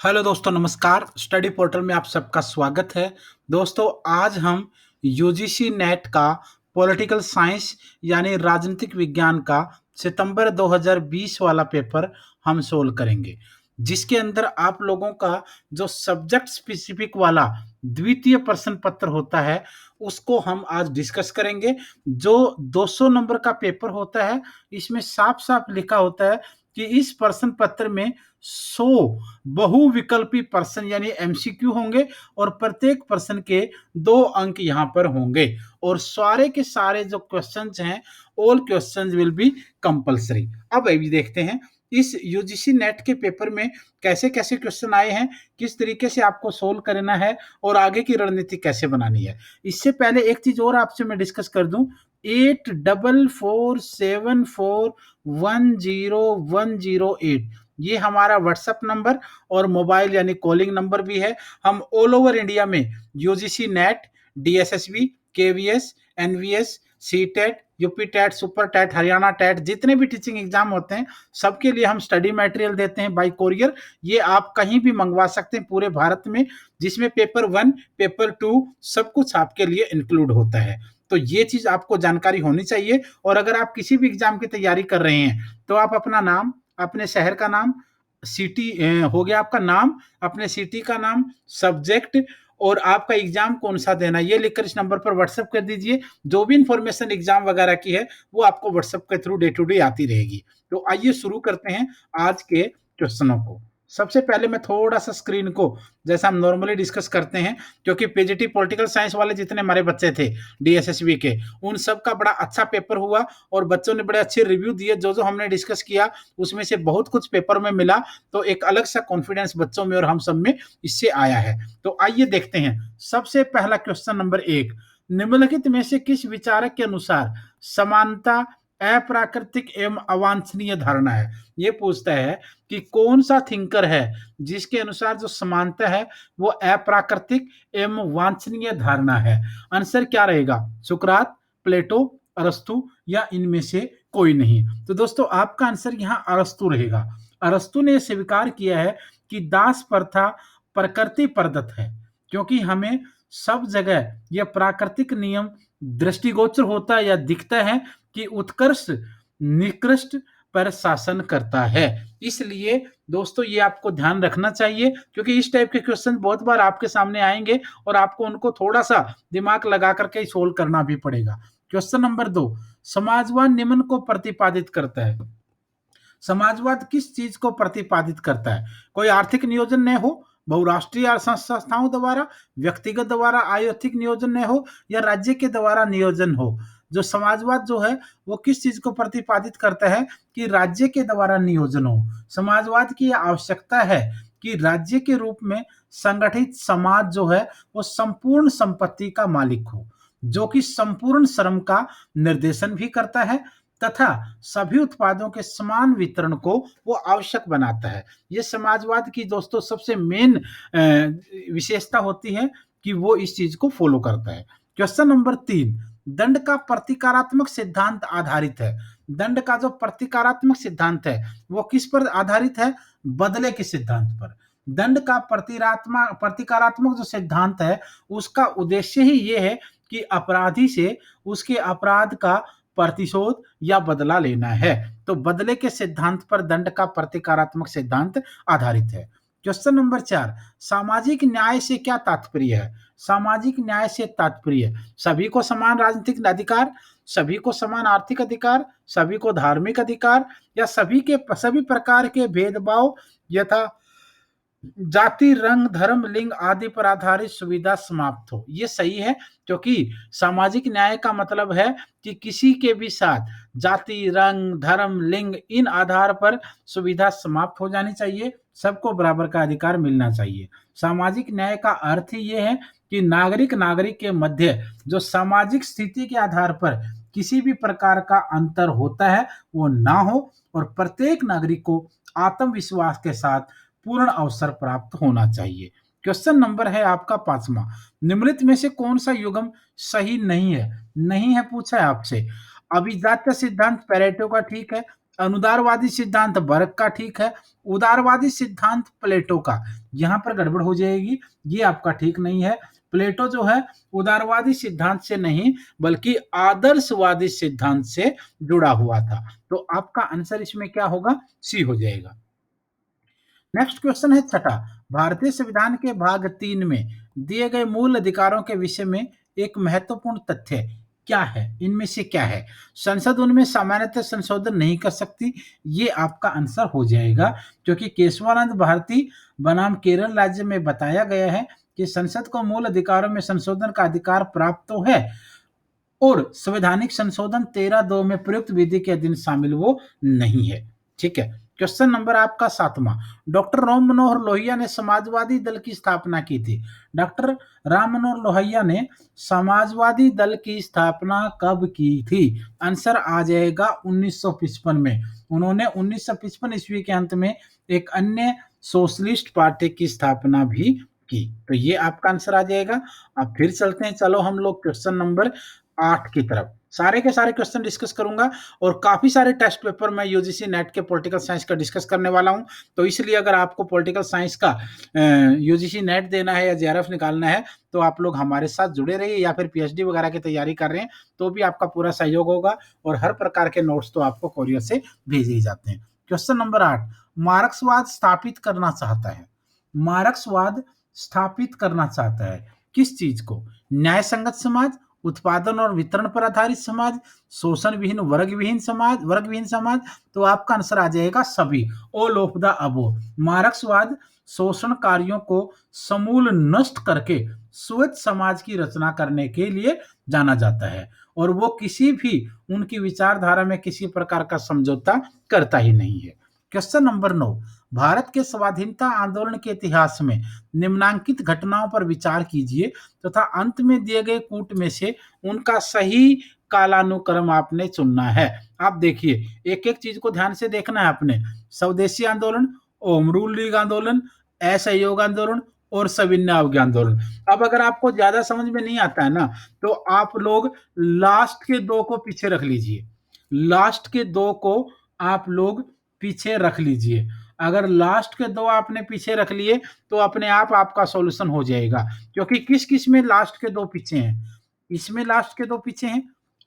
Hello दोस्तों, नमस्कार। Study portal में आप सबका स्वागत है। दोस्तों, आज हम यूजीसी नेट का पॉलिटिकल साइंस यानी राजनीतिक विज्ञान का सितंबर 2020 वाला पेपर हम सोल्व करेंगे, जिसके अंदर आप लोगों का जो सब्जेक्ट स्पेसिफिक वाला द्वितीय प्रश्न पत्र होता है उसको हम आज डिस्कस करेंगे। जो 200 नंबर का पेपर होता है, इसमें साफ साफ लिखा होता है कि इस प्रश्न पत्र में 100 बहुविकल्पी प्रश्न यानी एमसीक्यू होंगे और प्रत्येक प्रश्न के 2 अंक यहाँ पर होंगे और सारे के सारे जो क्वेश्चंस हैं, all questions will be compulsory. अब अभी देखते हैं इस यूजीसी नेट के पेपर में कैसे कैसे क्वेश्चन आए हैं, किस तरीके से आपको सोल्व करना है और आगे की रणनीति कैसे बनानी है। इससे पहले एक चीज और आपसे मैं डिस्कस कर दूं, 8447410108 ये हमारा व्हाट्सएप नंबर और मोबाइल यानी कॉलिंग नंबर भी है। हम ऑल ओवर इंडिया में UGC NET, DSSB, KVS, NVS, CTET, UP TET, super TET, Haryana TET, जितने भी टीचिंग एग्जाम होते हैं सबके लिए हम स्टडी मटेरियल देते हैं बाय कोरियर। ये आप कहीं भी मंगवा सकते हैं पूरे भारत में, जिसमें पेपर 1, पेपर 2 सब कुछ आपके लिए इंक्लूड होता है। तो ये चीज आपको जानकारी होनी चाहिए। और अगर आप किसी भी एग्जाम की तैयारी कर रहे हैं तो आप अपना नाम, अपने शहर का नाम, सिटी हो गया आपका नाम, अपने सिटी का नाम, सब्जेक्ट और आपका एग्जाम कौन सा देना, ये लिखकर इस नंबर पर व्हाट्सएप कर दीजिए। जो भी इंफॉर्मेशन एग्जाम वगैरह की है वो आपको व्हाट्सएप के थ्रू डे टू डे आती रहेगी। तो आइए शुरू करते हैं आज के क्वेश्चनों को। सबसे पहले मैं थोड़ा सा स्क्रीन को, जैसा हम नॉर्मली डिस्कस करते हैं, क्योंकि पीजीटी पॉलिटिकल साइंस वाले जितने हमारे बच्चे थे डीएसएसबी के, उन सब का बड़ा अच्छा पेपर हुआ और बच्चों ने बड़े अच्छे रिव्यू दिए। जो जो हमने डिस्कस किया उसमें से बहुत कुछ पेपर में मिला, तो एक अलग सा कॉन्फिडेंस बच्चों में और हम सब में इससे आया है। तो आइए देखते हैं। सबसे पहला क्वेश्चन नंबर 1, निम्नलिखित में से किस विचारक के अनुसार समानता अप्राकृतिक एवं अवांछनीय धारणा है। ये पूछता है कि कौन सा थिंकर है जिसके अनुसार जो समानता है वो अप्राकृतिक एवं वांछनीय धारणा है। आंसर क्या रहेगा? सुकरात, प्लेटो, अरस्तु या इनमें से कोई नहीं। तो दोस्तों आपका आंसर यहाँ अरस्तु रहेगा। अरस्तु ने स्वीकार किया है कि दास प्रथा प्रकृति प्रदत्त है, क्योंकि हमें सब जगह यह प्राकृतिक नियम दृष्टिगोचर होता है या दिखता है कि उत्कृष्ट निकृष्ट पर शासन करता है। इसलिए दोस्तों ये आपको ध्यान रखना चाहिए, क्योंकि इस टाइप के क्वेश्चन बहुत बार आपके सामने आएंगे और आपको उनको थोड़ा सा दिमाग लगा करके सोल्व करना भी पड़ेगा। क्वेश्चन नंबर 2, समाजवाद निम्न को प्रतिपादित करता है। समाजवाद किस चीज को प्रतिपादित करता है? कोई आर्थिक नियोजन न हो, बहुराष्ट्रीय संस्थाओं द्वारा, व्यक्तिगत द्वारा आर्थिक नियोजन न हो या राज्य के द्वारा नियोजन हो। जो समाजवाद जो है वो किस चीज को प्रतिपादित करता है कि राज्य के द्वारा नियोजन हो। समाजवाद की आवश्यकता है कि राज्य के रूप में संगठित समाज जो है वो संपूर्ण संपत्ति का मालिक हो, जो कि संपूर्ण श्रम का निर्देशन भी करता है तथा सभी उत्पादों के समान वितरण को वो आवश्यक बनाता है। ये समाजवाद की दोस्तों सबसे मेन विशेषता होती है कि वो इस चीज को फॉलो करता है। क्वेश्चन नंबर 3, दंड का प्रतिकारात्मक सिद्धांत आधारित है। दंड का जो प्रतिकारात्मक सिद्धांत है वो किस पर आधारित है? बदले के सिद्धांत पर। दंड का प्रतिकारात्मक जो सिद्धांत है उसका उद्देश्य ही ये है कि अपराधी से उसके अपराध का प्रतिशोध या बदला लेना है। तो बदले के सिद्धांत पर दंड का प्रतिकारात्मक सिद्धांत आधारित है। क्वेश्चन नंबर 4, सामाजिक न्याय से क्या तात्पर्य है? सामाजिक न्याय से तात्पर्य सभी को समान राजनीतिक अधिकार, सभी को समान आर्थिक अधिकार, सभी को धार्मिक अधिकार या सभी प्रकार के भेदभाव यथा जाति, रंग, धर्म, लिंग आदि पर आधारित सुविधा समाप्त हो। ये सही है, क्योंकि सामाजिक न्याय का मतलब है कि किसी के भी साथ जाति, रंग, धर्म, लिंग इन आधार पर सुविधा समाप्त हो जानी चाहिए, सबको बराबर का अधिकार मिलना चाहिए। सामाजिक न्याय का अर्थ ही ये है कि नागरिक नागरिक के मध्य जो सामाजिक स्थिति के आधार पर किसी भी प्रकार का अंतर होता है वो ना हो और प्रत्येक नागरिक को आत्मविश्वास के साथ पूर्ण अवसर प्राप्त होना चाहिए। क्वेश्चन नंबर है आपका 5वां, निम्नलिखित में से कौन सा युग्म सही नहीं है? नहीं है पूछा है आपसे। अभिजात्य सिद्धांत पेरेटो का ठीक है, अनुदारवादी सिद्धांत बर्ग का ठीक है। उदारवादी सिद्धांत प्लेटो का, यहां पर गड़बड़ हो जाएगी, ये आपका ठीक नहीं है। प्लेटो जो है उदारवादी सिद्धांत से नहीं बल्कि आदर्शवादी सिद्धांत से जुड़ा हुआ था। तो आपका आंसर इसमें क्या होगा? सी हो जाएगा। नेक्स्ट क्वेश्चन है छठा, भारतीय संविधान के भाग 3 में दिए गए मूल अधिकारों के विषय में एक महत्वपूर्ण तथ्य क्या है? इनमें से क्या है? संसद उनमें सामान्यतः संशोधन नहीं कर सकती, ये आपका आंसर हो जाएगा, क्योंकि केशवानंद भारती बनाम केरल राज्य में बताया गया है कि संसद को मूल अधिकारों में संशोधन का अधिकार प्राप्त तो है और संवैधानिक संशोधन 13(2) में प्रयुक्त विधि के अधीन शामिल वो नहीं है। ठीक है। क्वेश्चन नंबर आपका 7वां, डॉक्टर राम मनोहर लोहिया ने समाजवादी दल की स्थापना की थी। डॉक्टर राम मनोहर लोहिया ने समाजवादी दल की स्थापना कब की थी? आंसर आ जाएगा 1955 में। उन्होंने 1955 ईस्वी के अंत में एक अन्य सोशलिस्ट पार्टी की स्थापना भी की। तो ये आपका आंसर आ जाएगा। अब फिर चलते हैं, चलो हम लोग क्वेश्चन नंबर 8 की तरफ। सारे के सारे क्वेश्चन डिस्कस करूंगा और काफी सारे टेस्ट पेपर मैं यूजीसी नेट के पॉलिटिकल साइंस का डिस्कस करने वाला हूं। तो इसलिए अगर आपको पॉलिटिकल साइंस का यूजीसी नेट देना है या जेआरएफ निकालना है तो आप लोग हमारे साथ जुड़े रहिए, या फिर पीएचडी वगैरह की तैयारी कर रहे हैं तो भी आपका पूरा सहयोग होगा और हर प्रकार के नोट्स तो आपको कोरियर से भेजे ही जाते हैं। क्वेश्चन नंबर 8, मार्क्सवाद स्थापित करना चाहता है। मार्क्सवाद स्थापित करना चाहता है किस चीज को? न्याय संगत समाज, उत्पादन और वितरण पर आधारित समाज, शोषण विहीन वर्ग विहीन समाज। तो आपका आंसर आ जाएगा सभी, ऑल ऑफ द अबोव। मार्क्सवाद शोषण कार्यों को समूल नष्ट करके स्वच्छ समाज की रचना करने के लिए जाना जाता है और वो किसी भी उनकी विचारधारा में किसी प्रकार का समझौता करता ही नहीं है। क्वेश्चन नंबर 9, भारत के स्वाधीनता आंदोलन के इतिहास में निम्नांकित घटनाओं पर विचार कीजिए तथा अंत में दिए गए कूट में से उनका सही कालानुक्रम आपने चुनना है। आप देखिए, एक एक चीज को ध्यान से देखना है आपने। स्वदेशी आंदोलन, होम रूल लीग आंदोलन, असहयोग आंदोलन और सविनय अवज्ञा आंदोलन। अब अगर आपको ज्यादा समझ में नहीं आता है ना तो आप लोग लास्ट के दो को पीछे रख लीजिए। लास्ट के दो को आप लोग पीछे रख लीजिए। अगर लास्ट के दो आपने पीछे रख लिए तो अपने आप आपका सॉल्यूशन हो जाएगा, क्योंकि किस किस में लास्ट के दो पीछे हैं? इसमें लास्ट के दो पीछे हैं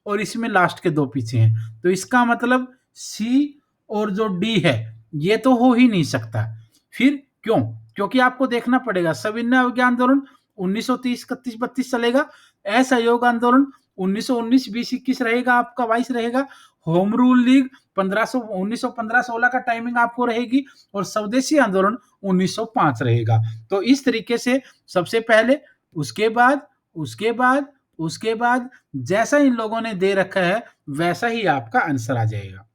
और इसमें लास्ट के दो पीछे हैं। तो इसका मतलब सी और जो डी है ये तो हो ही नहीं सकता। फिर क्यों? क्योंकि आपको देखना पड़ेगा, सविनय अवज्ञा आंदोलन 1930, 31, 32 चलेगा। असहयोग आंदोलन 1919, 20, 21 रहेगा, आपका 22 रहेगा। होम रूल लीग 1915-16 का टाइमिंग आपको रहेगी और स्वदेशी आंदोलन 1905 रहेगा। तो इस तरीके से सबसे पहले, उसके बाद, उसके बाद, उसके बाद जैसा इन लोगों ने दे रखा है वैसा ही आपका आंसर आ जाएगा।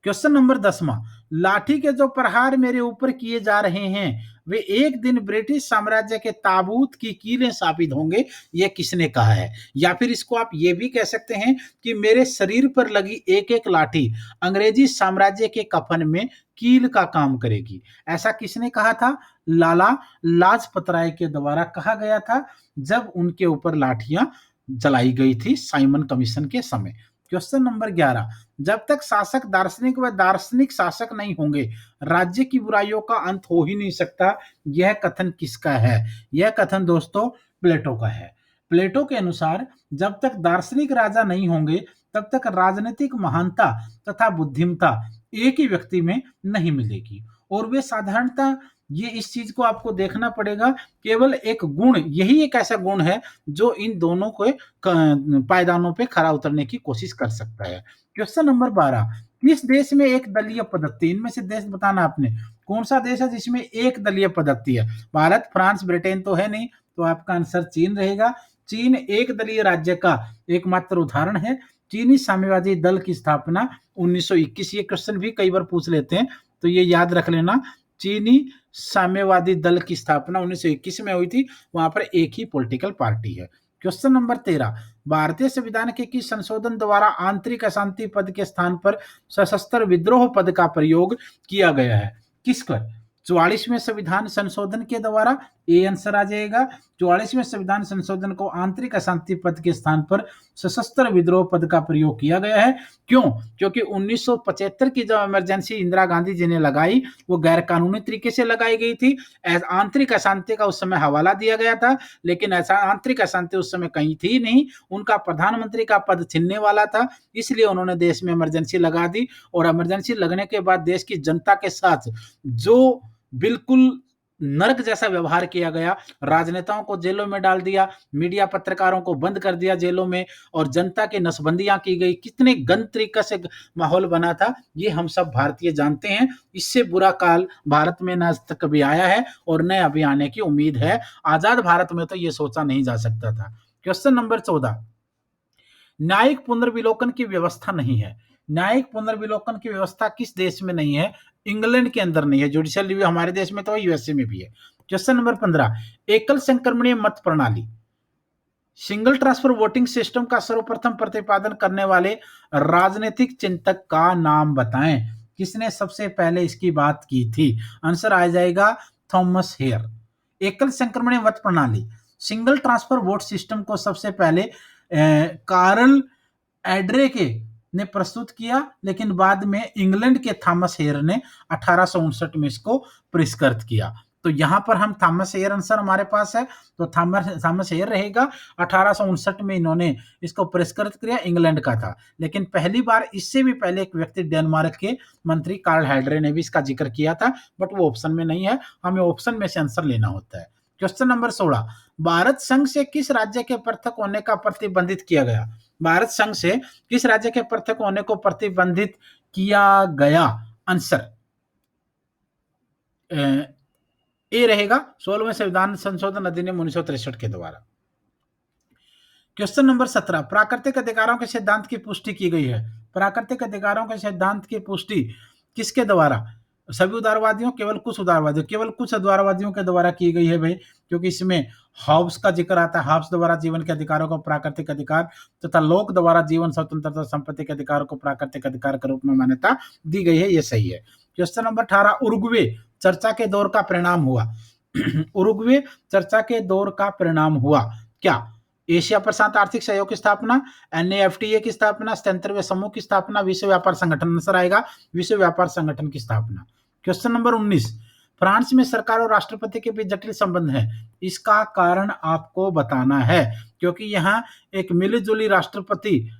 क्वेश्चन नंबर 10वां, लाठी के जो प्रहार मेरे ऊपर किए जा रहे हैं वे एक दिन ब्रिटिश साम्राज्य के ताबूत की कीलें साबित होंगे, यह किसने कहा है? या फिर इसको आप ये भी कह सकते हैं कि मेरे शरीर पर लगी एक एक लाठी अंग्रेजी साम्राज्य के कफन में कील का काम करेगी। ऐसा किसने कहा था? लाला लाजपत राय के द्वारा कहा गया था जब उनके ऊपर लाठियां जलाई गई थी साइमन कमीशन के समय। क्वेश्चन नंबर 11, जब तक शासक दार्शनिक व दार्शनिक शासक नहीं होंगे राज्य की बुराइयों का अंत हो ही नहीं सकता। यह कथन किसका है? यह कथन दोस्तों प्लेटो का है। प्लेटो के अनुसार जब तक दार्शनिक राजा नहीं होंगे तब तक राजनीतिक महानता तथा बुद्धिमता एक ही व्यक्ति में नहीं मिलेगी और वे साधारणतः, ये इस चीज को आपको देखना पड़ेगा, केवल एक गुण, यही एक ऐसा गुण है जो इन दोनों को पायदानों पे खरा उतरने की कोशिश कर सकता है। क्वेश्चन नंबर 12, किस देश में एक दलीय पद्धति? इनमें से देश बताना आपने, कौन सा देश है जिसमें एक दलीय पद्धति है? भारत, फ्रांस, ब्रिटेन तो है नहीं, तो आपका आंसर चीन रहेगा। चीन एक दलीय राज्य का एकमात्र उदाहरण है। चीनी साम्यवादी दल की स्थापना 1921, ये क्वेश्चन भी कई बार पूछ लेते हैं तो ये याद रख लेना। चीनी साम्यवादी दल की स्थापना 1921 में हुई थी, वहां पर एक ही पॉलिटिकल पार्टी है। क्वेश्चन नंबर 13, भारतीय संविधान के किस संशोधन द्वारा आंतरिक अशांति पद के स्थान पर सशस्त्र विद्रोह पद का प्रयोग किया गया है? किस पर? 44वें संविधान संशोधन के द्वारा, ए आंसर आ जाएगा। 44वें संविधान संशोधन को आंतरिक अशांति पद के स्थान पर सशस्त्र विद्रोह पद का प्रयोग किया गया है। क्यों? क्योंकि 1975 की जो इमरजेंसी इंदिरा गांधी जी ने लगाई वो गैर कानूनी तरीके से लगाई गई थी। आंतरिक अशांति का उस समय हवाला दिया गया था, लेकिन ऐसा आंतरिक अशांति उस समय कहीं थी नहीं। उनका प्रधानमंत्री का पद छिनने वाला था, इसलिए उन्होंने देश में इमरजेंसी लगा दी। और इमरजेंसी लगने के बाद देश की जनता के साथ जो बिल्कुल नरक जैसा व्यवहार किया गया, राजनेताओं को जेलों में डाल दिया, मीडिया पत्रकारों को बंद कर दिया जेलों में, और जनता की नसबंदियां की गई, कितने गंद तरीके से माहौल बना था, ये हम सब भारतीय जानते हैं। इससे बुरा काल भारत में न आज तक कभी आया है और न अभी आने की उम्मीद है। आजाद भारत में तो ये सोचा नहीं जा सकता था। क्वेश्चन नंबर 14, न्यायिक पुनर्विलोकन की व्यवस्था नहीं है। न्यायिक पुनर्विलोकन की व्यवस्था किस देश में नहीं है? इंग्लैंड के अंदर नहीं है। जुडिशियल रिव्यू हमारे देश में तो है, यूएसए में भी है। क्वेश्चन नंबर 15, एकल संक्रमणीय मत प्रणाली सिंगल ट्रांसफर वोटिंग सिस्टम का सर्वप्रथम प्रतिपादन करने वाले राजनीतिक चिंतक का नाम बताएं। किसने सबसे पहले इसकी बात की थी? आंसर आ जाएगा थॉमस हेयर। एकल संक्रमणीय मत प्रणाली सिंगल ट्रांसफर वोट सिस्टम को सबसे पहले कार्ल एड्रेके ने प्रस्तुत किया, लेकिन बाद में इंग्लैंड के थॉमस हेयर ने 1859 में इसको परिष्कृत किया। तो यहां पर हम थॉमस हेयर आंसर हमारे पास है, तो थॉमस हेयर रहेगा। 1859 में इन्होंने इसको परिष्कृत किया, इंग्लैंड का था। लेकिन पहली बार इससे भी पहले एक व्यक्ति डेनमार्क के मंत्री कार्ल हैड्रे ने भी इसका जिक्र किया था, बट वो ऑप्शन में नहीं है, हमें ऑप्शन में से आंसर लेना होता है। क्वेश्चन नंबर 16, भारत संघ से किस राज्य के पृथक होने का प्रतिबंधित किया गया? भारत संघ से किस राज्य के पृथक होने को प्रतिबंधित किया गया? आंसर ए रहेगा 16वें संविधान संशोधन अधिनियम 1963 के द्वारा। क्वेश्चन नंबर 17, प्राकृतिक अधिकारों के सिद्धांत की पुष्टि की गई है। प्राकृतिक अधिकारों के सिद्धांत की पुष्टि किसके द्वारा? सभी उदारवादियों, केवल कुछ उदारवादियों? केवल कुछ उदारवादियों के द्वारा की गई है भाई, क्योंकि इसमें हॉब्स का जिक्र आता है। हॉब्स द्वारा जीवन के अधिकारों को प्राकृतिक अधिकार तथा लोक द्वारा जीवन स्वतंत्रता संपत्ति के अधिकारों को प्राकृतिक अधिकार के रूप में मान्यता दी गई है, ये सही है। क्वेश्चन नंबर 18, उरुग्वे चर्चा के दौर का परिणाम हुआ। उरुग्वे चर्चा के दौर का परिणाम हुआ क्या? एशिया प्रशांत आर्थिक सहयोग की स्थापना, एनएफटीए की स्थापना, स्वतंत्र समूह की स्थापना, विश्व व्यापार संगठन। आंसर आएगा विश्व व्यापार संगठन की स्थापना। क्वेश्चन नंबर 19, फ्रांस में सरकार और राष्ट्रपति के बीच जटिल संबंध है, इसका कारण आपको बताना है, क्योंकि यहाँ एक मिलीजुली राष्ट्रपति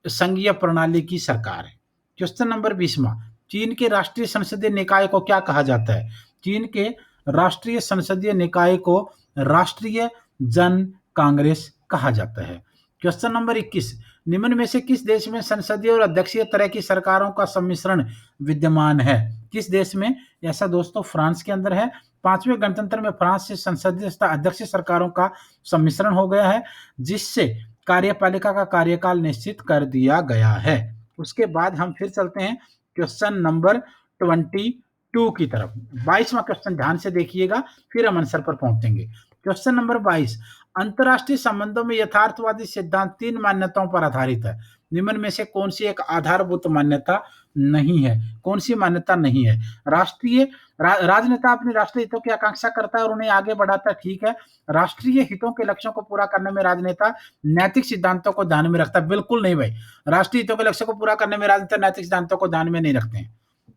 संघीय प्रणाली की सरकार है। क्वेश्चन नंबर 20वां, चीन के राष्ट्रीय संसदीय निकाय को क्या कहा जाता है? चीन के राष्ट्रीय संसदीय निकाय को राष्ट्रीय जन कांग्रेस कहा जाता है। क्वेश्चन नंबर 21, निम्न में से किस देश में संसदीय और अध्यक्षीय तरह की सरकारों का सम्मिश्रण विद्यमान है? किस देश में? ऐसा दोस्तों फ्रांस के अंदर है। 5वें गणतंत्र में फ्रांस से संसदीय तथा अध्यक्षीय सरकारों का सम्मिश्रण हो गया है, जिससे कार्यपालिका का कार्यकाल निश्चित कर दिया गया है। उसके बाद हम फिर चलते हैं क्वेश्चन नंबर 22 की तरफ। 22वां क्वेश्चन ध्यान से देखिएगा, फिर हम आंसर पर पहुंचेंगे। क्वेश्चन नंबर 22, अंतरराष्ट्रीय संबंधों में यथार्थवादी सिद्धांत 3 मान्यताओं पर आधारित है। निम्न में से कौन सी एक आधारभूत मान्यता नहीं है? कौन सी मान्यता नहीं है? राजनेता अपने राष्ट्रीय हितों की आकांक्षा करता है और उन्हें आगे बढ़ाता है, ठीक है। राष्ट्रीय हितों के लक्ष्यों को पूरा करने में राजनेता नैतिक सिद्धांतों को ध्यान में रखता है? बिल्कुल नहीं भाई, राष्ट्रीय हितों के लक्ष्य को पूरा करने में राजनेता नैतिक सिद्धांतों को ध्यान में नहीं रखते हैं।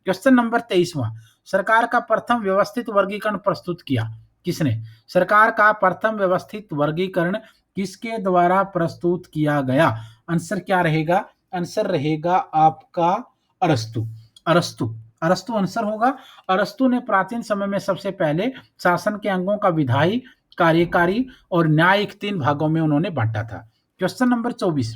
क्वेश्चन नंबर 23वां, सरकार का प्रथम व्यवस्थित वर्गीकरण प्रस्तुत किया किसने? सरकार का प्रथम व्यवस्थित वर्गीकरण किसके द्वारा प्रस्तुत किया गया? आंसर क्या रहेगा? आंसर रहेगा आपका अरस्तु। अरस्तु अरस्तु आंसर होगा। अरस्तु ने प्राचीन समय में सबसे पहले शासन के अंगों का विधायी, कार्यकारी और न्यायिक 3 भागों में उन्होंने बांटा था। क्वेश्चन नंबर 24,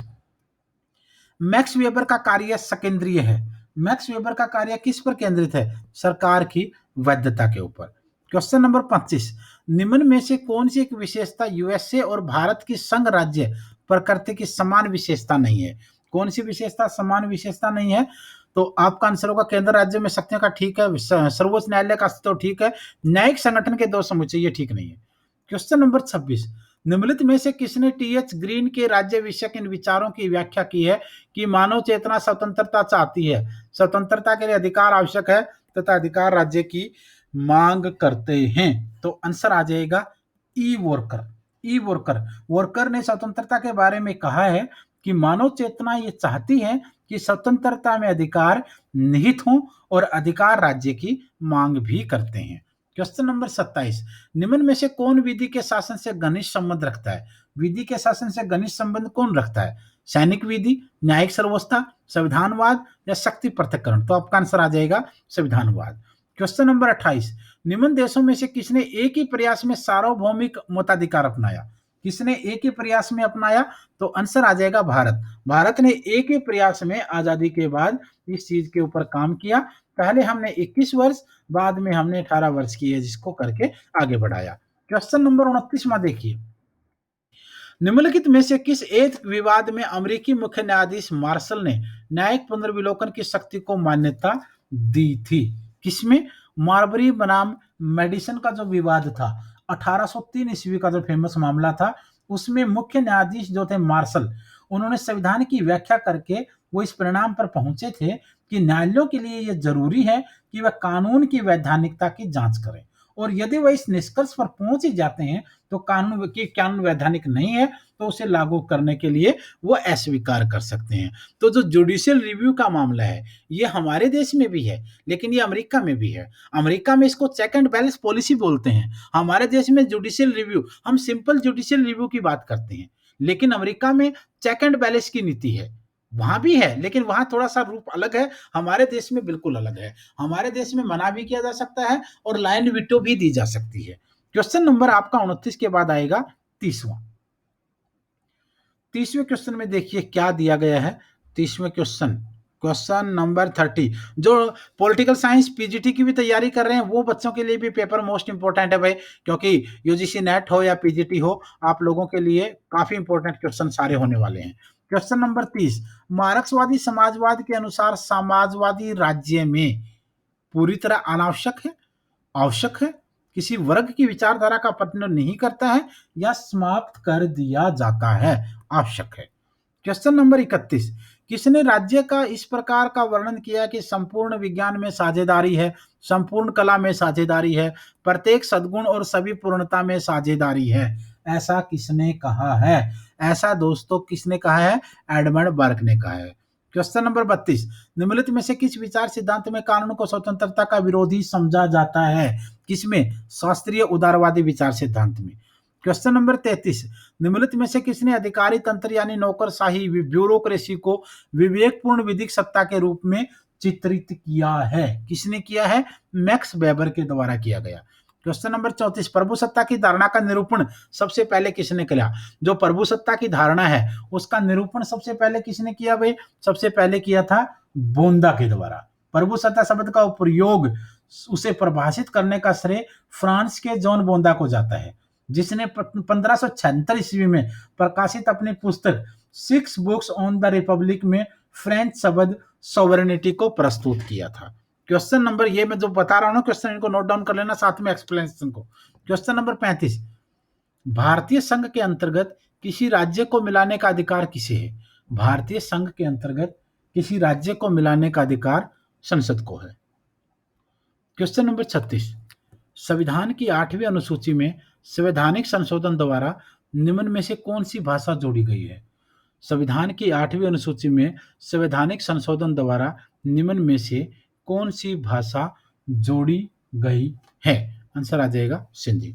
मैक्स वेबर का कार्य सकेंद्रीय है। मैक्स वेबर का कार्य किस पर केंद्रित है? सरकार की वैधता के ऊपर। क्वेश्चन नंबर 25, निम्न में से कौन सी एक विशेषता यूएसए और भारत की संघ राज्य प्रकृति की समान विशेषता नहीं है? कौन सी विशेषता समान विशेषता नहीं है? तो आपका आंसर होगा केंद्र राज्य में शक्तियों का, ठीक है। सर्वोच्च न्यायालय का अस्तित्व, ठीक है। न्यायिक संगठन के 2 समुच्चय, ये ठीक नहीं है। क्वेश्चन नंबर 26, निम्नलिखित में से किसने टीएच ग्रीन के राज्य विषयक इन विचारों की व्याख्या की है कि मानव चेतना स्वतंत्रता चाहती है, स्वतंत्रता के लिए अधिकार आवश्यक है तथा अधिकार राज्य की मांग करते हैं। तो आंसर आ जाएगा ई वर्कर। ई वर्कर, वर्कर ने स्वतंत्रता के बारे में कहा है कि मानव चेतना ये चाहती है कि स्वतंत्रता में अधिकार निहित हों और अधिकार राज्य की मांग भी करते हैं। क्वेश्चन नंबर 27, निम्न में से कौन विधि के शासन से घनिष्ठ संबंध रखता है? विधि के शासन से घनिष्ठ संबंध कौन रखता है? सैनिक विधि, न्यायिक सर्वोच्चता, संविधानवाद या शक्ति पृथक्करण? तो आपका आंसर आ जाएगा संविधानवाद। क्वेश्चन नंबर 28, निम्न देशों में से किसने एक ही प्रयास में सार्वभौमिक मताधिकार अपनाया? किसने एक ही प्रयास में अपनाया? तो आंसर आ जाएगा भारत। भारत ने एक ही प्रयास में आजादी के बाद इस चीज के ऊपर काम किया। पहले हमने 21 वर्ष, बाद में हमने 18 वर्ष की एज इसको करके आगे बढ़ाया। क्वेश्चन नंबर 29वां देखिए, निम्नलिखित में से किस एक विवाद में अमेरिकी मुख्य न्यायाधीश मार्शल ने न्यायिक पुनर्विलोकन की शक्ति को मान्यता दी थी? किसमें? मार्बरी बनाम मेडिसन का जो विवाद था, 1803 ईस्वी का जो फेमस मामला था, उसमें मुख्य न्यायाधीश जो थे मार्शल, उन्होंने संविधान की व्याख्या करके वो इस परिणाम पर पहुंचे थे कि न्यायालयों के लिए यह जरूरी है कि वह कानून की वैधानिकता की जांच करें, और यदि वह इस निष्कर्ष पर पहुंच ही जाते हैं तो कानून वैधानिक नहीं है तो उसे लागू करने के लिए वो अस्वीकार कर सकते हैं। तो जो जुडिशियल रिव्यू का मामला है, ये हमारे देश में भी है, लेकिन ये अमेरिका में भी है। अमेरिका में इसको चेक एंड बैलेंस पॉलिसी बोलते हैं। हमारे देश में जुडिशियल रिव्यू, हम सिंपल जुडिशियल रिव्यू की बात करते हैं, लेकिन अमेरिका में चेक एंड बैलेंस की नीति है। वहां भी है, लेकिन वहां थोड़ा सा रूप अलग है, हमारे देश में बिल्कुल अलग है। हमारे देश में मना भी किया जा सकता है और लाइन विटो भी दी जा सकती है। क्वेश्चन नंबर आपका 29 के बाद आएगा 30वां। 30वें क्वेश्चन में देखिए क्या दिया गया है। 30वें क्वेश्चन, क्वेश्चन नंबर 30, जो पॉलिटिकल साइंस पीजीटी की भी तैयारी कर रहे हैं वो बच्चों के लिए भी पेपर मोस्ट इंपोर्टेंट है भाई, क्योंकि यूजीसी नेट हो या पीजीटी हो, आप लोगों के लिए काफी इंपोर्टेंट क्वेश्चन सारे होने वाले हैं। क्वेश्चन नंबर 30, मार्क्सवादी समाजवाद के अनुसार समाजवादी राज्य में पूरी तरह अनावश्यक है, आवश्यक है, किसी वर्ग की विचारधारा का प्रतिनिधित्व नहीं करता है या समाप्त कर दिया जाता है, आवश्यक है। क्वेश्चन नंबर 31, किसने राज्य का इस प्रकार का वर्णन किया कि संपूर्ण विज्ञान में साझेदारी है, संपूर्ण कला में साझेदारी है, प्रत्येक सद्गुण और सभी पूर्णता में साझेदारी है? ऐसा किसने कहा है? ऐसा दोस्तों किसने कहा है? एडमंड बर्क ने कहा है। क्वेश्चन नंबर 32, निम्नलिखित में से किस विचार सिद्धांत में कानून को स्वतंत्रता का विरोधी समझा जाता है? किसमें? शास्त्रीय उदारवादी विचार सिद्धांत में। क्वेश्चन नंबर 33, निम्नलिखित में से किसने अधिकारी तंत्र यानी नौकरशाही ब्यूरोक्रेसी को विवेकपूर्ण विधिक सत्ता के रूप में चित्रित किया है? किसने किया है? मैक्स वेबर के द्वारा किया गया। क्वेश्चन नंबर 34, प्रभुसत्ता की धारणा का निरूपण सबसे पहले किसने किया? जो प्रभुसत्ता की धारणा है उसका निरूपण सबसे पहले किसने किया भाई? सबसे पहले किया था बोंदा के द्वारा। प्रभुसत्ता शब्द का प्रयोग, उसे परिभाषित करने का श्रेय फ्रांस के जॉन बोंदा को जाता है, जिसने 1576 ईस्वी में प्रकाशित अपनी पुस्तक 6 बुक्स ऑन द रिपब्लिक में फ्रेंच शब्द सॉवरेनिटी को प्रस्तुत किया था। क्वेश्चन नंबर, ये मैं जो बता रहा हूं क्वेश्चन, इनको नोट डाउन कर लेना साथ में एक्सप्लेनेशन को। क्वेश्चन नंबर 35, भारतीय संघ के अंतर्गत किसी राज्य को मिलाने का अधिकार किसे है? भारतीय संघ के अंतर्गत किसी राज्य को मिलाने का अधिकार संसद को है। क्वेश्चन नंबर 36, संविधान की 8वीं अनुसूची में संवैधानिक संशोधन द्वारा निम्न में से कौन सी भाषा जोड़ी गई है? संविधान की 8वीं अनुसूची में संवैधानिक संशोधन द्वारा निम्न में से कौन सी भाषा जोड़ी गई है? आंसर आ जाएगा सिंधी।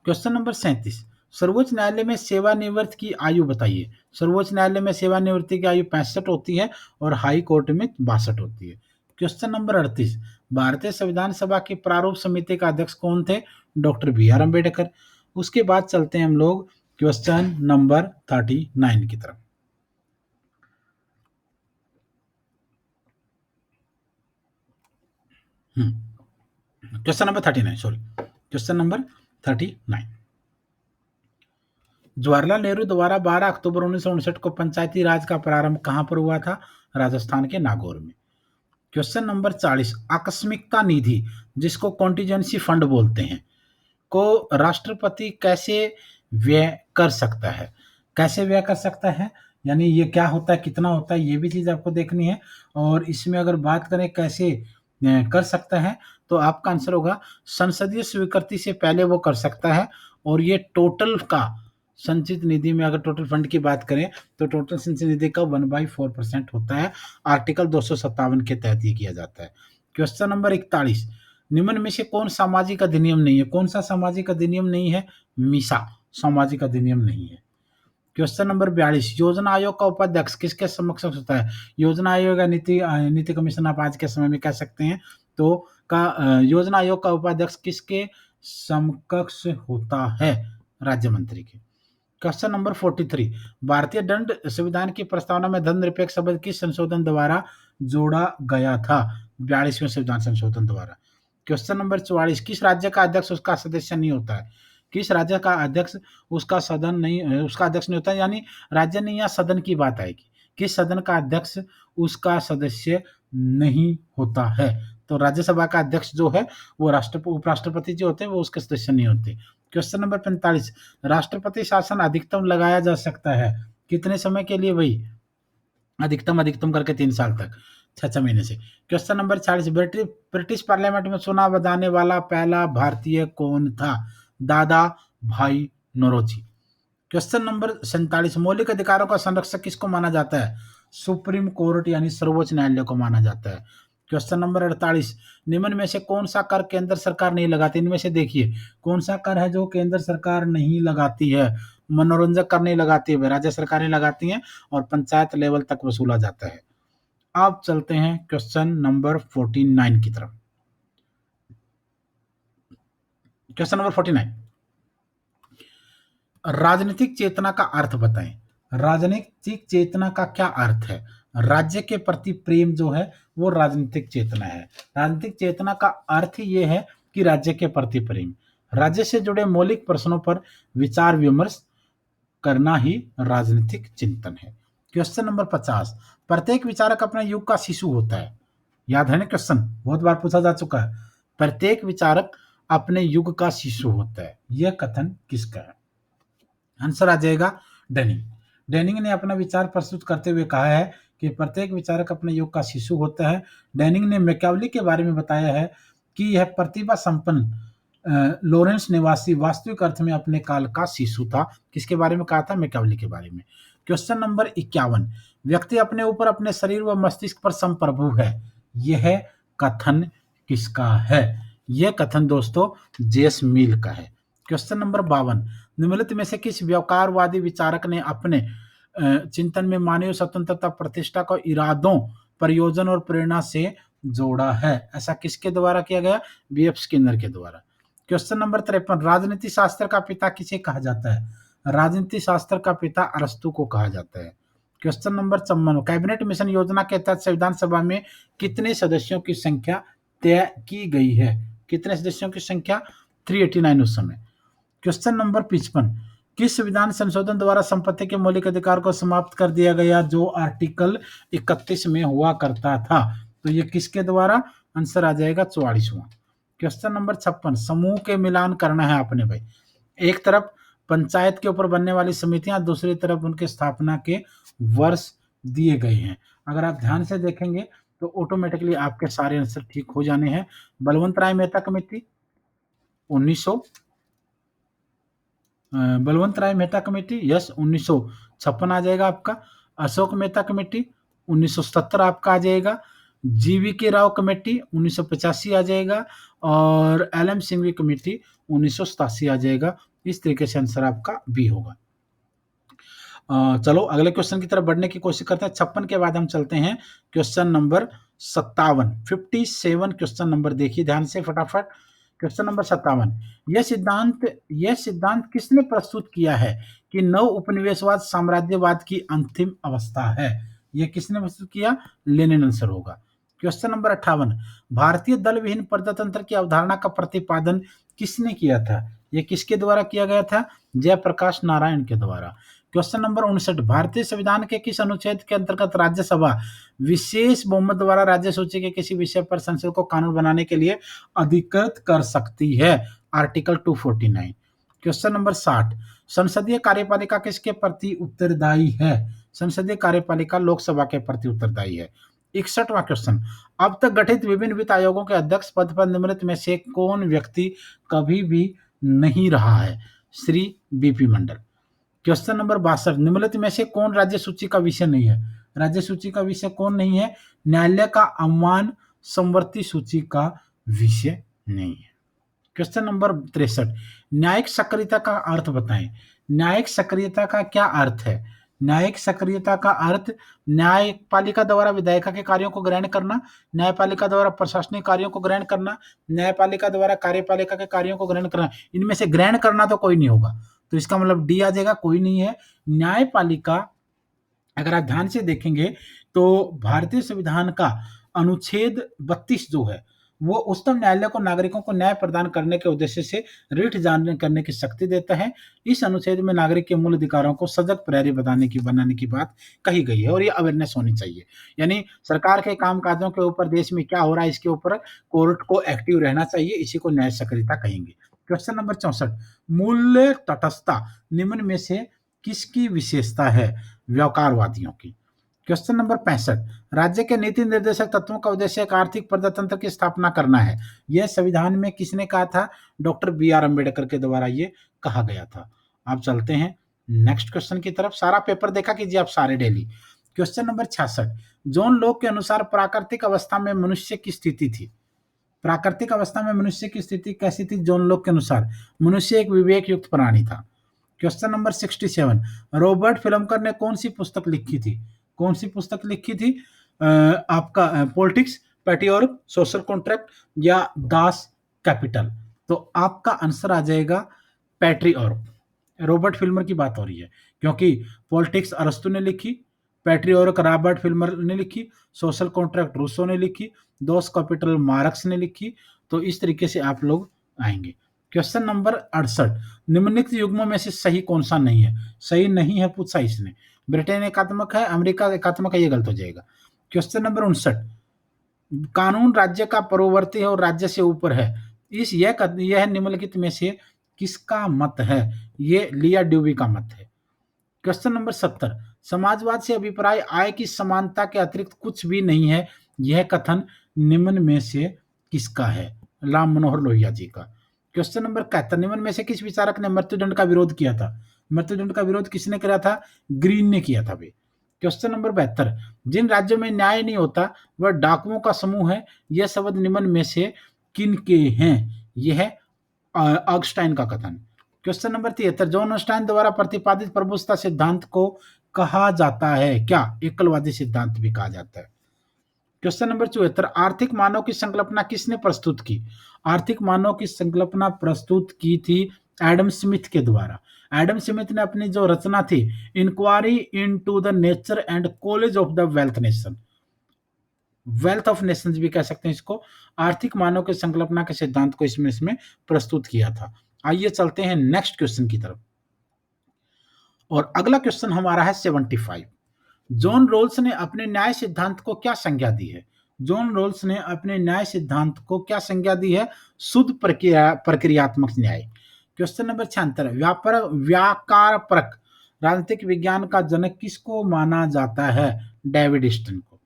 क्वेश्चन नंबर 37, सर्वोच्च न्यायालय में सेवानिवृत्त की आयु बताइए। सर्वोच्च न्यायालय में सेवानिवृत्ति की आयु 65 होती है और हाई कोर्ट में 62 होती है। क्वेश्चन नंबर 38, भारतीय संविधान सभा की प्रारूप समिति का अध्यक्ष कौन थे? Doctor B R Ambedkar. उसके बाद चलते हैं हम लोग क्वेश्चन नंबर 39 की तरफ। Question number 39, sorry, question number 39, Jawaharlal Nehru द्वारा 12 अक्टूबर 1959 को पंचायती राज का प्रारंभ कहां पर हुआ था? राजस्थान के नागौर में। क्वेश्चन नंबर 40, आकस्मिकता निधि, जिसको कॉन्टीजेंसी फंड बोलते हैं, को राष्ट्रपति कैसे व्यय कर सकता है? कैसे व्यय कर सकता है, यानी ये क्या होता है, कितना होता है, ये भी चीज आपको देखनी है। और इसमें अगर बात करें कैसे कर सकता है, तो आपका आंसर होगा संसदीय स्वीकृति से पहले वो कर सकता है। और ये टोटल का संचित निधि में अगर टोटल फंड की बात करें तो टोटल संचित निधि का 1/4% होता है। आर्टिकल 257 के तहत ये किया जाता है। क्वेश्चन नंबर 41, निम्न में से कौन सामाजिक अधिनियम नहीं है? कौन सा सामाजिक अधिनियम नहीं है? मीसा सामाजिक अधिनियम नहीं है। क्वेश्चन नंबर 42, योजना आयोग का उपाध्यक्ष किसके समक्ष होता है? योजना आयोग या नीति कमीशन आप आज के समय में कह सकते हैं। तो योजना आयोग का उपाध्यक्ष किसके समकक्ष होता है? राज्य मंत्री के। क्वेश्चन नंबर 43, भारतीय दंड संविधान की प्रस्तावना में धर्मनिरपेक्ष शब्द किस संशोधन द्वारा जोड़ा गया था? 42वें संविधान संशोधन द्वारा। क्वेश्चन नंबर 44, किस राज्य का अध्यक्ष उसका सदस्य नहीं होता है? किस राज्य का अध्यक्ष उसका अध्यक्ष नहीं होता, यानी राज्य नहीं, या सदन की बात आएगी। किस सदन का अध्यक्ष उसका सदस्य नहीं होता है? तो राज्यसभा का अध्यक्ष जो है वो उपराष्ट्रपति जो होते हैं वो उसके सदस्य नहीं होते। क्वेश्चन नंबर 45, राष्ट्रपति शासन अधिकतम लगाया जा सकता है कितने समय के लिए? भाई अधिकतम करके 3 साल तक, 6 महीने से। क्वेश्चन नंबर 46, ब्रिटिश पार्लियामेंट में चुनाव बजाने वाला पहला भारतीय कौन था? दादा भाई नौरोजी। क्वेश्चन नंबर 47, मौलिक अधिकारों का संरक्षक किसको माना जाता है? सुप्रीम कोर्ट यानी सर्वोच्च न्यायालय को माना जाता है। क्वेश्चन नंबर 48, निम्न में से कौन सा कर केंद्र सरकार नहीं लगाती? इनमें से देखिए कौन सा कर है जो केंद्र सरकार नहीं लगाती है? मनोरंजक कर नहीं लगाती है, राज्य सरकारें लगाती हैं और पंचायत लेवल तक वसूला जाता है। अब चलते हैं क्वेश्चन नंबर 49 की तरफ। क्वेश्चन नंबर 49, राजनीतिक चेतना का अर्थ बताएं। राजनीतिक चेतना का क्या अर्थ है? राज्य के प्रति प्रेम जो है वो राजनीतिक चेतना है। राजनीतिक चेतना का अर्थ ये है कि राज्य के प्रति प्रेम, राज्य से जुड़े मौलिक प्रश्नों पर विचार विमर्श करना ही राजनीतिक चिंतन है। क्वेश्चन नंबर 50, प्रत्येक विचारक अपने युग का शिशु होता है। याद है ना क्वेश्चन, बहुत बार पूछा जा चुका है। प्रत्येक विचारक अपने युग का शिशु होता है, यह कथन किसका है? आंसर आ जाएगा डेनिंग। डेनिंग ने अपना विचार प्रस्तुत करते हुए कहा है कि प्रत्येक विचारक अपने युग का शिशु होता है। डेनिंग ने मैकियावेली के बारे में बताया है कि यह प्रतिभा संपन्न लॉरेंस निवासी वास्तविक अर्थ में अपने काल का शिशु था। किसके बारे में कहा था? मैकियावेली के बारे में। क्वेश्चन नंबर 51, व्यक्ति अपने ऊपर, अपने शरीर व मस्तिष्क पर संप्रभु है, यह कथन किसका है? यह कथन दोस्तों जेस मिल का है। क्वेश्चन नंबर 52, निम्नलिखित में से किस व्यवहारवादी विचारक ने अपने चिंतन में मानवीय स्वतंत्रता, प्रतिष्ठा को इरादों, प्रयोजन और प्रेरणा से जोड़ा है? ऐसा किसके द्वारा किया गया? बीएफ स्किनर के द्वारा। क्वेश्चन नंबर 53, राजनीति शास्त्र का पिता किसे कहा जाता है? राजनीति शास्त्र का पिता अरस्तु को कहा जाता है। क्वेश्चन नंबर 54, कैबिनेट मिशन योजना के तहत संविधान सभा में कितने सदस्यों की संख्या तय की गई है? कितने सदस्यों की संख्या? 389 उस समय। क्वेश्चन नंबर 55, किस संविधान संशोधन द्वारा संपत्ति के मौलिक अधिकार को समाप्त कर दिया गया जो आर्टिकल 31 में हुआ करता था? तो ये किसके द्वारा? आंसर आ जाएगा 44वां। क्वेश्चन नंबर 56, समूह के मिलान करना है आपने भाई। एक तरफ पंचायत के ऊपर बनने वाली समितियां, दूसरी तरफ उनके स्थापना के वर्ष दिए गए हैं। अगर आप ध्यान से देखेंगे तो ऑटोमेटिकली आपके सारे आंसर ठीक हो जाने हैं। बलवंत राय मेहता कमेटी 1900, बलवंत राय मेहता कमेटी यस 1956 आ जाएगा आपका। अशोक मेहता कमेटी 1970 आपका आ जाएगा। जीवी के राव कमेटी 1985 आ जाएगा और एलएम सिंघवी कमेटी 1987 आ जाएगा। इस तरीके से आंसर आपका बी होगा। चलो अगले क्वेश्चन की तरफ बढ़ने की कोशिश करते हैं। 56 के बाद हम चलते हैं क्वेश्चन नंबर 57 क्वेश्चन नंबर देखिए ध्यान से फटाफट। क्वेश्चन नंबर 57, यह सिद्धांत किसने प्रस्तुत किया है कि नव उपनिवेशवाद साम्राज्यवाद की अंतिम अवस्था है? यह किसने प्रस्तुत किया? लेनिन आंसर होगा। क्वेश्चन नंबर 58, भारतीय दल विहीन प्रजातंत्र की अवधारणा का प्रतिपादन किसने किया था? यह किसके द्वारा किया गया था? जयप्रकाश नारायण के द्वारा। क्वेश्चन नंबर 59, भारतीय संविधान के किस अनुच्छेद के अंतर्गत राज्यसभा विशेष बहुमत द्वारा राज्य सूची के किसी विषय पर संसद को कानून बनाने के लिए अधिकृत कर सकती है? आर्टिकल 249। क्वेश्चन नंबर 60, संसदीय कार्यपालिका किसके प्रति उत्तरदायी है? संसदीय कार्यपालिका लोकसभा के प्रति उत्तरदायी है। 61वां क्वेश्चन, अब तक गठित विभिन्न वित्त आयोगों के अध्यक्ष पद पर निम्नलिखित में से कौन व्यक्ति कभी भी नहीं रहा है? श्री बीपी मंडल। क्वेश्चन नंबर 62, निम्नलिखित में से कौन राज्य सूची का विषय नहीं है? राज्य सूची का विषय कौन नहीं है? न्यायालय का अवमान संवर्ती सूची का विषय नहीं है। क्वेश्चन नंबर 63, न्यायिक सक्रियता का अर्थ बताएं। न्यायिक सक्रियता का क्या अर्थ है? न्यायिक सक्रियता का अर्थ न्यायपालिका द्वारा विधायिका के कार्यों को ग्रहण करना, न्यायपालिका द्वारा प्रशासनिक कार्यों को ग्रहण करना, न्यायपालिका द्वारा कार्यपालिका के कार्यों को ग्रहण करना। इनमें से ग्रहण करना तो कोई नहीं होगा, तो इसका मतलब डी आ जाएगा, कोई नहीं है। न्यायपालिका, अगर आप ध्यान से देखेंगे तो भारतीय संविधान का अनुच्छेद 32 जो है वो उच्चतम न्यायालय को नागरिकों को न्याय प्रदान करने के उद्देश्य से रिट जारी करने की शक्ति देता है। इस अनुच्छेद में नागरिक के मूल अधिकारों को सजग प्रहरी बनाने की बात कही गई है और ये अवेयरनेस होनी चाहिए। यानी सरकार के काम काजों के ऊपर देश में क्या हो रहा है इसके ऊपर कोर्ट को एक्टिव रहना चाहिए, इसी को न्याय सक्रियता कहेंगे। क्वेश्चन नंबर 64, मूल्य तटस्थता निम्न में से किसकी विशेषता है? व्यापारवादियों की। क्वेश्चन नंबर 65, राज्य के नीति निर्देशक तत्वों का उद्देश्य एक आर्थिक प्रजातंत्र की स्थापना करना है। यह संविधान में किसने कहा था? डॉक्टर बी आर अम्बेडकर के द्वारा ये कहा गया था। आप चलते हैं नेक्स्ट क्वेश्चन की तरफ। सारा पेपर देखा कीजिए आप सारे daily. Question number 66, John Locke के अनुसार प्राकृतिक अवस्था में मनुष्य की स्थिति थी। प्राकृतिक अवस्था में मनुष्य की स्थिति कैसी थी? जॉन लॉक के अनुसार मनुष्य एक विवेक युक्त प्राणी था। क्वेश्चन नंबर 67, रॉबर्ट फिल्मकर ने कौन सी पुस्तक लिखी थी? कौन सी पुस्तक लिखी थी? आपका पॉलिटिक्स, पैट्रियॉटिक, सोशल कॉन्ट्रैक्ट या दास कैपिटल? तो आपका आंसर आ जाएगा पैट्रियॉटिक। रॉबर्ट फिल्मर की बात हो रही है क्योंकि पॉलिटिक्स अरस्तु ने लिखी, पैट्रियॉटिक रॉबर्ट फिल्मर ने लिखी, सोशल कॉन्ट्रैक्ट रूसो ने लिखी, दास कैपिटल मार्क्स ने लिखी। तो इस तरीके से आप लोग आएंगे। क्वेश्चन नंबर 68, निम्नलिखित युग्मों में से सही कौन सा नहीं है? सही नहीं है पूछा इसने। ब्रिटेन एकात्मक है, अमेरिका एकात्मक है, ये गलत हो जाएगा। क्वेश्चन नंबर 59, कानून राज्य का पूर्ववर्ती है और राज्य से ऊपर है। यह निम्नलिखित में से किसका मत है? ये लिया ड्यूबी का मत है। क्वेश्चन नंबर 70, समाजवाद से अभिप्राय आय की समानता के अतिरिक्त कुछ भी नहीं है। यह कथन निम्न में से किसका है? राम मनोहर लोहिया जी का। क्वेश्चन नंबर 71, निम्न में से किस विचारक ने मृत्युदंड का विरोध किया था? मृत्युदंड का विरोध किसने किया था? ग्रीन ने किया था भाई। क्वेश्चन नंबर 72, जिन राज्यों में न्याय नहीं होता वह डाकुओं का समूह है। यह शब्द निम्न में से किन के हैं? यह है ऑगस्टाइन का कथन। क्वेश्चन नंबर 73, जॉन ऑगस्टाइन द्वारा प्रतिपादित प्रभुसत्ता सिद्धांत को कहा जाता है क्या? एकलवादी सिद्धांत भी कहा जाता है। क्वेश्चन नंबर 74, आर्थिक मानव की संकल्पना किसने प्रस्तुत की? आर्थिक मानव की संकल्पना प्रस्तुत की थी एडम स्मिथ के द्वारा। एडम स्मिथ ने अपनी जो रचना थी inquiry into the nature and college of the wealth nation, wealth of nations भी कह सकते हैं इसको, आर्थिक मानव की संकल्पना के सिद्धांत को इसमें प्रस्तुत किया था। आइए चलते हैं नेक्स्ट क्वेश्चन की तरफ। और अगला क्वेश्चन हमारा है 75, जॉन रोल्स ने अपने न्याय सिद्धांत को क्या संज्ञा दी है? जॉन रोल्स ने अपने न्याय सिद्धांत को क्या संज्ञा दी है? शुद्ध प्रक्रियात्मक न्याय। क्वेश्चन नंबर 76, व्याकारपरक राजनीतिक विज्ञान का जनक किसको माना जाता है? डेविड स्टन को।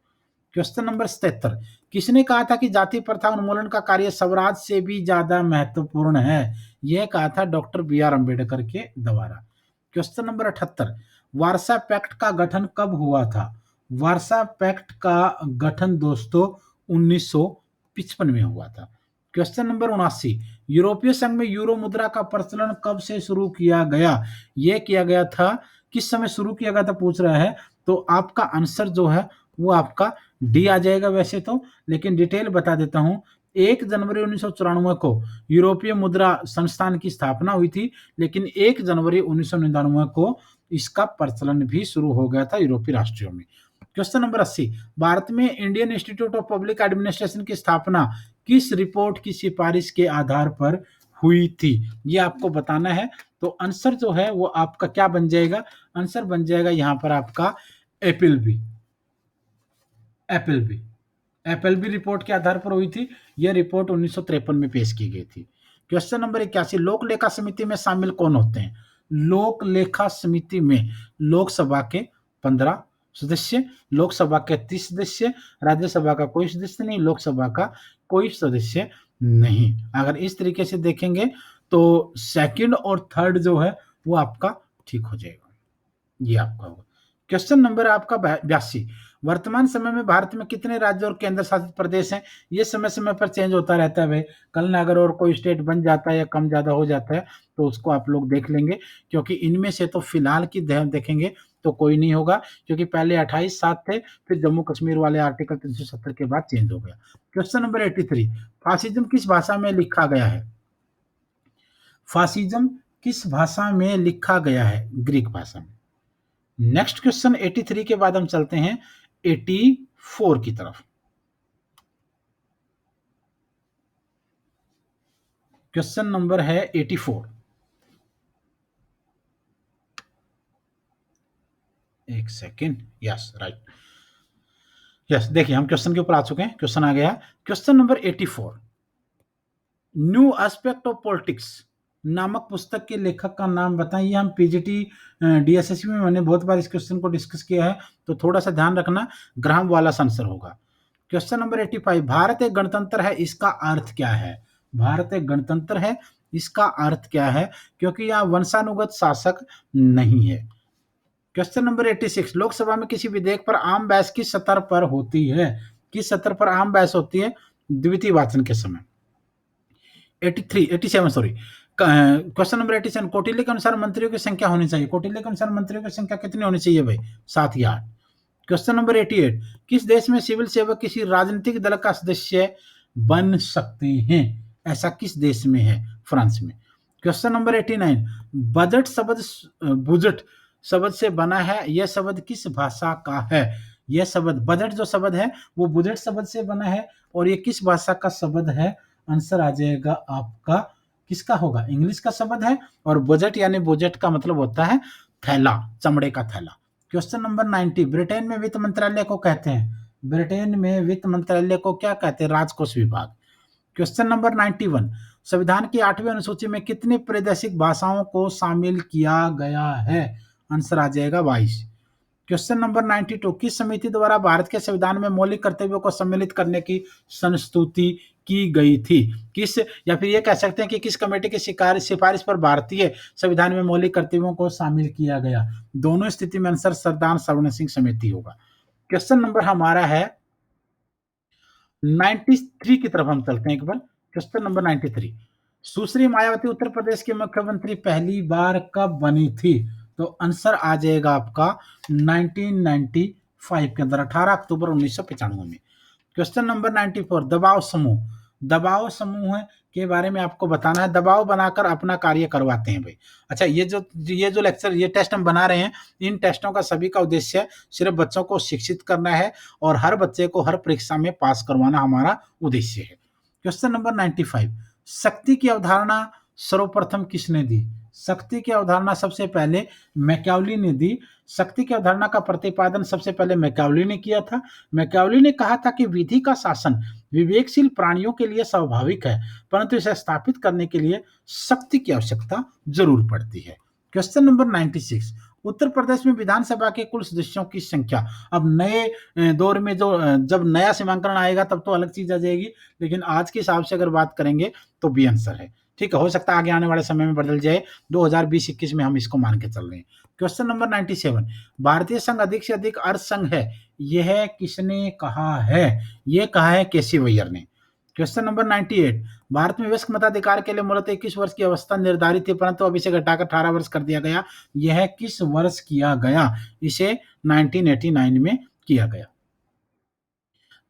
क्वेश्चन नंबर 77, किसने कहा था कि जाति प्रथा उन्मूलन का कार्य स्वराज से भी ज्यादा महत्वपूर्ण है? यह कहा था डॉक्टर बी आर अम्बेडकर के द्वारा। क्वेश्चन नंबर 78, वारसा पैक्ट का गठन कब हुआ था? वारसा पैक्ट का गठन दोस्तों 1955 में हुआ था। क्वेश्चन नंबर 79, यूरोपीय संघ में यूरो मुद्रा का प्रचलन कब से शुरू किया गया? यह किया गया था, किस समय शुरू किया गया था पूछ रहा है, तो आपका आंसर जो है वो आपका डी आ जाएगा वैसे तो, लेकिन डिटेल बता देता हूं। 1 जनवरी 1994 को यूरोपीय मुद्रा संस्थान की स्थापना हुई थी, लेकिन 1 जनवरी 1999 को इसका प्रचलन भी शुरू हो गया था यूरोपीय राष्ट्रों में। क्वेश्चन नंबर 80, भारत में Indian institute of public administration की स्थापना किस रिपोर्ट की सिफारिश के आधार पर हुई थी? ये आपको बताना है। तो आंसर जो है वो आपका क्या बन जाएगा? आंसर बन जाएगा यहां पर आपका एपीएलबी। एपीएलबी रिपोर्ट के आधार पर हुई थी। यह रिपोर्ट 1953 में पेश की गई थी। क्वेश्चन नंबर 81, लोक लेखा समिति में शामिल कौन होते हैं? लोक लेखा समिति में लोकसभा के 15 सदस्य, लोकसभा के 30 सदस्य, राज्यसभा का कोई सदस्य नहीं, लोकसभा का कोई सदस्य नहीं। अगर इस तरीके से देखेंगे तो सेकंड और थर्ड जो है वो आपका ठीक हो जाएगा। ये आपका होगा। क्वेश्चन नंबर आपका 82, वर्तमान समय में भारत में कितने राज्य और केंद्र शासित प्रदेश हैं? ये समय समय पर चेंज होता रहता है भाई। कल ना अगर और कोई स्टेट बन जाता है या कम ज्यादा हो जाता है तो उसको आप लोग देख लेंगे, क्योंकि इनमें से तो फिलहाल की देखेंगे तो कोई नहीं होगा, क्योंकि पहले 28/7 थे, फिर जम्मू कश्मीर वाले आर्टिकल 370 के बाद चेंज हो गया। क्वेश्चन नंबर 83, फासिज्म किस भाषा में लिखा गया है? फासिज्म किस भाषा में लिखा गया है? ग्रीक भाषा में। नेक्स्ट क्वेश्चन 83 के बाद हम चलते हैं 84 की तरफ। क्वेश्चन नंबर है 84। एक सेकेंड, यस राइट, यस देखिए हम क्वेश्चन के ऊपर आ चुके हैं। क्वेश्चन आ गया, question number 84, new aspect of politics नामक पुस्तक के लेखक का नाम बताइए। हम पीजीटी डीएसएससी में मैंने बहुत बार इस क्वेश्चन को डिस्कस किया है, तो थोड़ा सा ध्यान रखना, ग्राहम वाला आंसर होगा। क्वेश्चन नंबर 85, भारत एक गणतंत्र है, इसका अर्थ क्या है? भारत एक गणतंत्र है, इसका अर्थ क्या है? क्योंकि यहाँ वंशानुगत शासक नहीं है। क्वेश्चन नंबर 86, लोकसभा में किसी विधेयक पर आम बहस किस सत्र पर होती है? किस सत्र पर आम बहस होती है? द्वितीय वाचन के समय। 87 सॉरी, क्वेश्चन नंबर 87, कौटिल्य के अनुसार मंत्रियों की संख्या होनी चाहिए। कौटिल्य के अनुसार मंत्रियों की संख्या कितनी होनी चाहिए भाई? 7 या 8। क्वेश्चन नंबर 88, किस देश में सिविल सेवक किसी राजनीतिक दल का सदस्य बन सकते हैं? ऐसा किस देश में है? फ्रांस में। क्वेश्चन नंबर 89, बजट शब्द बुजट शब्द से बना है, यह शब्द किस भाषा का है? यह शब्द बजट जो शब्द है वो बुजट शब्द से बना है, और ये किस भाषा का शब्द है? आंसर आ जाएगा आपका, किसका होगा? इंग्लिश का शब्द है, और बजट यानी बजट का मतलब होता है थैला, चमड़े का थैला। क्वेश्चन नंबर 90, ब्रिटेन में वित्त मंत्रालय को कहते हैं, ब्रिटेन में वित्त मंत्रालय को क्या कहते हैं? राजकोष विभाग। क्वेश्चन नंबर 91, संविधान की 8वीं अनुसूची में कितनी प्रादेशिक भाषाओं को शामिल किया गया है? आंसर आ जाएगा 22। क्वेश्चन नंबर 92, किस समिति द्वारा भारत के संविधान में मौलिक कर्तव्यों को सम्मिलित करने की संस्तुति की गई थी? किस, या फिर ये कह सकते हैं कि किस कमेटी की सिफारिश पर भारतीय संविधान में मौलिक कर्तव्यों को शामिल किया गया? दोनों स्थिति में आंसर सरदार सर्वण सिंह समिति होगा। क्वेश्चन नंबर हमारा है 93 की तरफ हम चलते हैं एक बार। क्वेश्चन नंबर 93, सुश्री मायावती उत्तर प्रदेश के मुख्यमंत्री पहली बार कब बनी थी? तो आंसर आ जाएगा आपका 1995 के अंदर, 18 अक्टूबर 1995 में। क्वेश्चन नंबर 94, दबाव समूह, दबाव समूह के बारे में आपको बताना है। दबाव बनाकर अपना कार्य करवाते हैं भाई। अच्छा, ये जो लेक्चर, ये टेस्ट हम बना रहे हैं, इन टेस्टों का सभी का उद्देश्य सिर्फ बच्चों को शिक्षित करना है, और हर बच्चे को हर परीक्षा में पास करवाना हमारा उद्देश्य है। क्वेश्चन नंबर 95, शक्ति की अवधारणा सर्वप्रथम किसने दी? शक्ति की अवधारणा सबसे पहले मैकाउली ने दी। शक्ति की अवधारणा का प्रतिपादन सबसे पहले मैकाउली ने किया था। मैकाउली ने कहा था कि विधि का शासन विवेकशील प्राणियों के लिए स्वाभाविक है, परंतु इसे स्थापित करने के लिए शक्ति की आवश्यकता जरूर पड़ती है। क्वेश्चन नंबर 96, उत्तर प्रदेश में विधानसभा के कुल सदस्यों की संख्या। अब नए दौर में जो जब नया सीमांकन आएगा तब तो अलग चीज आ जाएगी, लेकिन आज के हिसाब से अगर बात करेंगे तो बी आंसर है। ठीक है, हो सकता है आगे आने वाले समय में बदल जाए, 2020-21 में हम इसको मान के चल रहे हैं। क्वेश्चन नंबर 97, भारतीय संघ अधिक से अधिक अर्थ संघ है, यह किसने कहा है? यह कहा है केसी वैयर ने। क्वेश्चन नंबर 98, भारत में वयस्क मताधिकार के लिए मूलतः 21 वर्ष की अवस्था निर्धारित थी, परंतु अब इसे घटाकर 18 वर्ष कर दिया गया। यह किस वर्ष किया गया? इसे 1989 में किया गया।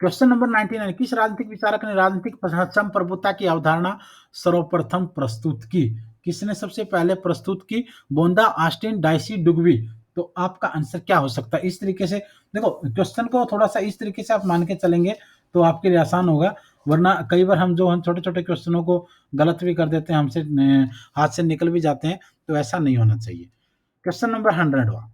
क्वेश्चन नंबर 99, किस राजनीतिक विचारक ने राजनीतिक संप्रभुता की अवधारणा सर्वप्रथम प्रस्तुत की? किसने सबसे पहले प्रस्तुत की? बोंदा, ऑस्टिन, डाइसी, डुगवी। तो आपका आंसर क्या हो सकता है? इस तरीके से देखो, क्वेश्चन को थोड़ा सा इस तरीके से आप मान के चलेंगे तो आपके लिए आसान होगा, वरना कई बार हम छोटे छोटे क्वेश्चनों को गलत भी कर देते हैं, हमसे हाथ से निकल भी जाते हैं, तो ऐसा नहीं होना चाहिए। क्वेश्चन नंबर 100,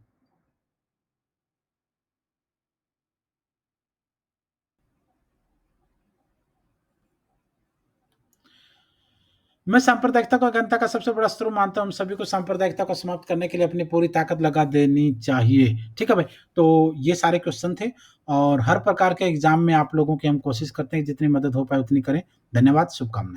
मैं सांप्रदायिकता को अज्ञानता का सबसे बड़ा स्रोत मानता हूँ। हम सभी को सांप्रदायिकता को समाप्त करने के लिए अपनी पूरी ताकत लगा देनी चाहिए। ठीक है भाई? तो ये सारे क्वेश्चन थे और हर प्रकार के एग्ज़ाम में आप लोगों की हम कोशिश करते हैं जितनी मदद हो पाए उतनी करें। धन्यवाद, शुभकामनाएँ।